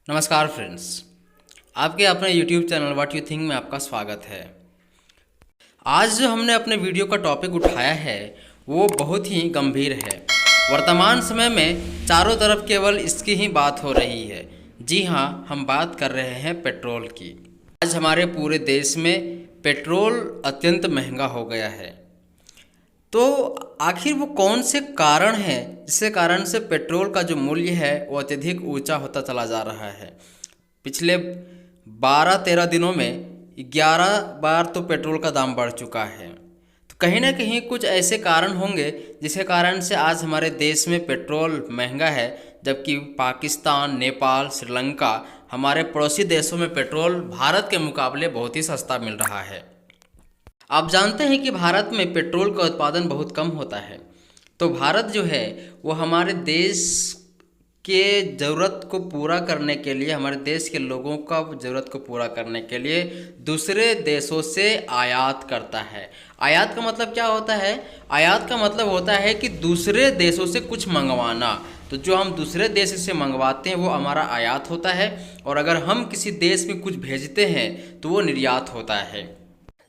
नमस्कार फ्रेंड्स, आपके अपने YouTube channel what you think में आपका स्वागत है। आज जो हमने अपने वीडियो का टॉपिक उठाया है वो बहुत ही गंभीर है। वर्तमान समय में चारों तरफ केवल इसकी ही बात हो रही है। जी हाँ, हम बात कर रहे हैं पेट्रोल की। आज हमारे पूरे देश में पेट्रोल अत्यंत महंगा हो गया है। तो आखिर वो कौन से कारण हैं जिसके कारण से पेट्रोल का जो मूल्य है वो अत्यधिक ऊंचा होता चला जा रहा है। पिछले 12-13 दिनों में 11 बार तो पेट्रोल का दाम बढ़ चुका है। तो कहीं ना कहीं कुछ ऐसे कारण होंगे जिसके कारण से आज हमारे देश में पेट्रोल महंगा है, जबकि पाकिस्तान, नेपाल, श्रीलंका हमारे पड़ोसी देशों में पेट्रोल भारत के मुकाबले बहुत ही सस्ता मिल रहा है। आप जानते हैं कि भारत में पेट्रोल का उत्पादन बहुत कम होता है। तो भारत जो है वो हमारे देश के ज़रूरत को पूरा करने के लिए, हमारे देश के लोगों का ज़रूरत को पूरा करने के लिए दूसरे देशों से आयात करता है। आयात का मतलब क्या होता है? आयात का मतलब होता है कि दूसरे देशों से कुछ मंगवाना। तो जो हम दूसरे देश से मंगवाते हैं वो हमारा आयात होता है, और अगर हम किसी देश में कुछ भेजते हैं तो वो निर्यात होता है।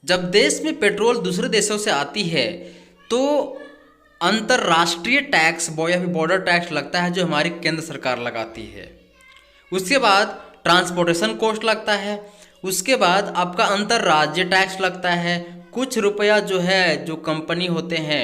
जब देश में पेट्रोल दूसरे देशों से आती है तो अंतर्राष्ट्रीय टैक्स या फिर बॉर्डर टैक्स लगता है, जो हमारी केंद्र सरकार लगाती है। उसके बाद ट्रांसपोर्टेशन कॉस्ट लगता है। उसके बाद आपका अंतर्राज्य टैक्स लगता है। कुछ रुपया जो है, जो कंपनी होते हैं,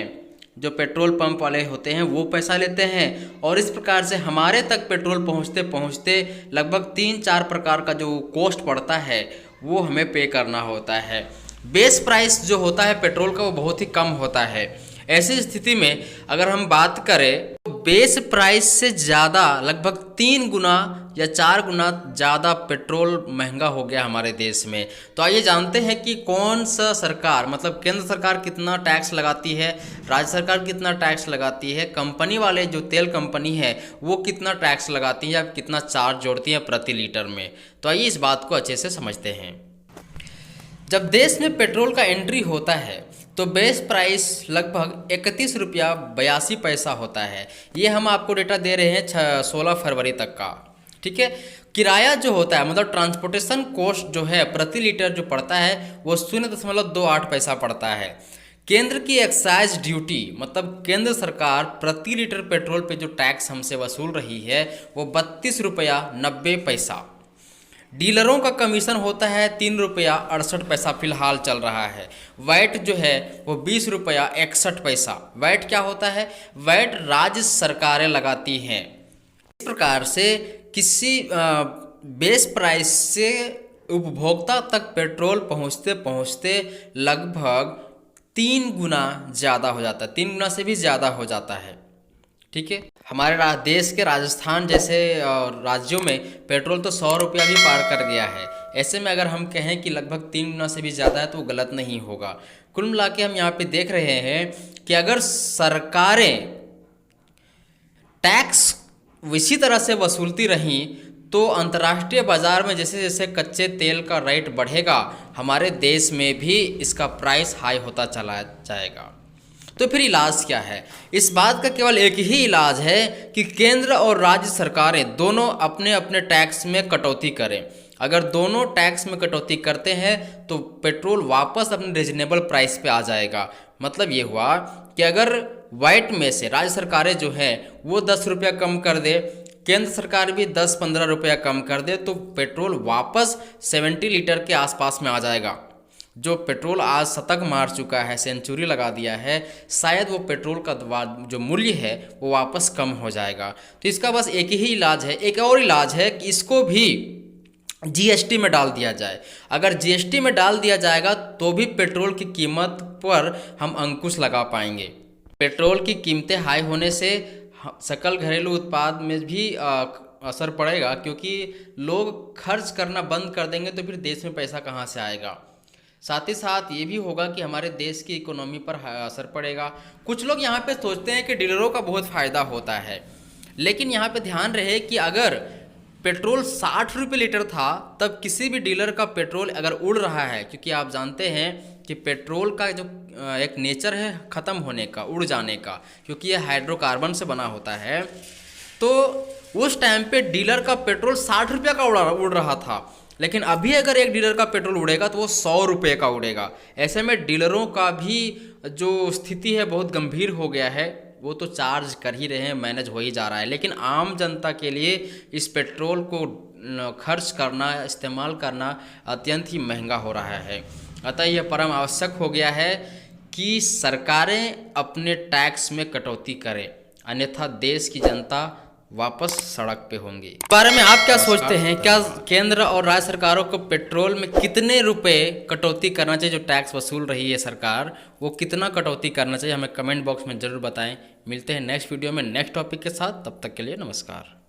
जो पेट्रोल पंप वाले होते हैं, वो पैसा लेते हैं। और इस प्रकार से हमारे तक पेट्रोल पहुंचते पहुंचते लगभग 3-4 प्रकार का जो कॉस्ट पड़ता है वो हमें पे करना होता है। बेस प्राइस जो होता है पेट्रोल का वो बहुत ही कम होता है। ऐसी स्थिति में अगर हम बात करें तो बेस प्राइस से ज़्यादा, लगभग 3 गुना या 4 गुना ज़्यादा पेट्रोल महंगा हो गया हमारे देश में। तो आइए जानते हैं कि कौन सा सरकार, मतलब केंद्र सरकार कितना टैक्स लगाती है, राज्य सरकार कितना टैक्स लगाती है, कंपनी वाले जो तेल कंपनी है वो कितना टैक्स लगाती है या कितना चार्ज जोड़ती है प्रति लीटर में। तो आइए इस बात को अच्छे से समझते हैं। जब देश में पेट्रोल का एंट्री होता है तो बेस प्राइस लगभग 31 रुपया 82 पैसा होता है। ये हम आपको डेटा दे रहे हैं 16 फरवरी तक का, ठीक है। किराया जो होता है, मतलब ट्रांसपोर्टेशन कॉस्ट जो है प्रति लीटर जो पड़ता है वो 0.28 पैसा पड़ता है। केंद्र की एक्साइज ड्यूटी, मतलब केंद्र सरकार प्रति लीटर पेट्रोल पे जो टैक्स हमसे वसूल रही है वो 32 रुपया 90 पैसा। डीलरों का कमीशन होता है 3 रुपया 68 पैसा फिलहाल चल रहा है। वैट जो है वो 20 रुपया 61 पैसा। वैट क्या होता है? वैट राज्य सरकारें लगाती हैं। इस प्रकार से किसी बेस प्राइस से उपभोक्ता तक पेट्रोल पहुंचते पहुंचते लगभग 3 गुना ज़्यादा हो जाता है, 3 गुना से भी ज़्यादा हो जाता है, ठीक है। हमारे देश के राजस्थान जैसे राज्यों में पेट्रोल तो 100 रुपया भी पार कर गया है। ऐसे में अगर हम कहें कि लगभग 3 गुना से भी ज़्यादा है तो वो गलत नहीं होगा। कुल मिला के हम यहाँ पे देख रहे हैं कि अगर सरकारें टैक्स इसी तरह से वसूलती रहीं तो अंतर्राष्ट्रीय बाज़ार में जैसे जैसे कच्चे तेल का रेट बढ़ेगा, हमारे देश में भी इसका प्राइस हाई होता चला जाएगा। तो फिर इलाज क्या है? इस बात का केवल एक ही इलाज है कि केंद्र और राज्य सरकारें दोनों अपने अपने टैक्स में कटौती करें। अगर दोनों टैक्स में कटौती करते हैं तो पेट्रोल वापस अपने रीजनेबल प्राइस पे आ जाएगा। मतलब ये हुआ कि अगर वैट में से राज्य सरकारें जो हैं वो 10 रुपया कम कर दे, केंद्र सरकार भी 10-15 रुपया कम कर दे, तो पेट्रोल वापस 70 लीटर के आसपास में आ जाएगा। जो पेट्रोल आज शतक मार चुका है, सेंचुरी लगा दिया है, शायद वो पेट्रोल का जो मूल्य है वो वापस कम हो जाएगा। तो इसका बस एक ही इलाज है। एक और इलाज है कि इसको भी जीएसटी में डाल दिया जाए। अगर जीएसटी में डाल दिया जाएगा तो भी पेट्रोल की कीमत पर हम अंकुश लगा पाएंगे। पेट्रोल की कीमतें हाई होने से सकल घरेलू उत्पाद में भी असर पड़ेगा, क्योंकि लोग खर्च करना बंद कर देंगे तो फिर देश में पैसा कहाँ से आएगा। साथ ही साथ ये भी होगा कि हमारे देश की इकोनॉमी पर असर पड़ेगा। कुछ लोग यहाँ पे सोचते हैं कि डीलरों का बहुत फ़ायदा होता है, लेकिन यहाँ पे ध्यान रहे कि अगर पेट्रोल 60 रुपये लीटर था तब किसी भी डीलर का पेट्रोल अगर उड़ रहा है, क्योंकि आप जानते हैं कि पेट्रोल का जो एक नेचर है ख़त्म होने का, उड़ जाने का, क्योंकि यह हाइड्रोकार्बन से बना होता है, तो उस टाइम पे डीलर का पेट्रोल 60 रुपये का उड़ रहा था, लेकिन अभी अगर एक डीलर का पेट्रोल उड़ेगा तो वो 100 रुपये का उड़ेगा। ऐसे में डीलरों का भी जो स्थिति है बहुत गंभीर हो गया है। वो तो चार्ज कर ही रहे हैं, मैनेज हो ही जा रहा है, लेकिन आम जनता के लिए इस पेट्रोल को खर्च करना, इस्तेमाल करना अत्यंत ही महंगा हो रहा है। अतः यह परम आवश्यक हो गया है कि सरकारें अपने टैक्स में कटौती करें, अन्यथा देश की जनता वापस सड़क पे होंगी। इस बारे में आप क्या सोचते हैं? क्या केंद्र और राज्य सरकारों को पेट्रोल में कितने रुपए कटौती करना चाहिए? जो टैक्स वसूल रही है सरकार, वो कितना कटौती करना चाहिए? हमें कमेंट बॉक्स में ज़रूर बताएं। मिलते हैं नेक्स्ट वीडियो में नेक्स्ट टॉपिक के साथ, तब तक के लिए नमस्कार।